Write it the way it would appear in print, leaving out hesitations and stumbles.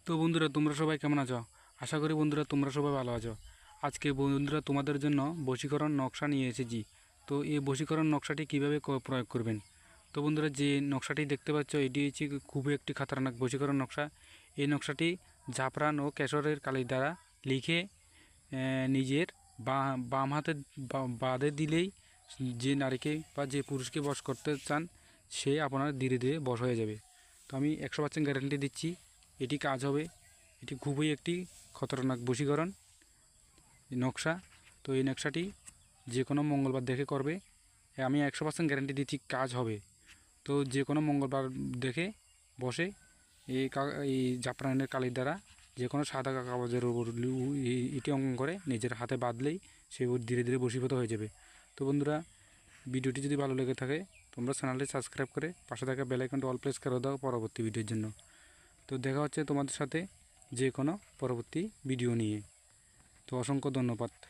তো বন্ধুরা, তোমরা সবাই কেমন আছো? আশা করি বন্ধুরা তোমরা সবাই ভালো আছো। আজকে বন্ধুরা তোমাদের জন্য বশীকরণ নকশা নিয়ে এসেছি। তো এই বশীকরণ নকশাটি কিভাবে প্রয়োগ করবেন। তো বন্ধুরা, যে নকশাটি দেখতে পাচ্ছ এটি হচ্ছে খুবই একটি খাতারনাক বশীকরণ নকশা। এই নকশাটি জাফরান ও কেশরের কালি দ্বারা লিখে নিজের বাম হাতে বাদে দিলেই যে নারীকে বা যে পুরুষকে বশ করতে চান সে আপনার ধীরে ধীরে বশ হয়ে যাবে। তো আমি 100% গ্যারান্টি দিচ্ছি এটি কাজ হবে। এটি খুবই একটি খতরনাক বশীকরণ নকশা। তো এই নকশাটি যে কোনো মঙ্গলবার দেখে করবে, আমি 100% গ্যারান্টি দিচ্ছি কাজ হবে। তো যে কোনো মঙ্গলবার দেখে বসে এই জাফরানের কালির দ্বারা যে কোনো সাদা কাগজের উপর এটি অঙ্কন করে নিজের হাতে বাঁধলেই সে ধীরে ধীরে বশীভূত হয়ে যাবে। তো বন্ধুরা, ভিডিওটি যদি ভালো লেগে থাকে তোমরা চ্যানেলটি সাবস্ক্রাইব করে পাশে থাকা বেল আইকনটি অল প্রেস করে দাও পরবর্তী ভিডিওর জন্য। তো দেখা হচ্ছে তোমাদের সাথে যে কোনো পরবর্তী ভিডিও নিয়ে। তো অসংখ্য ধন্যবাদ।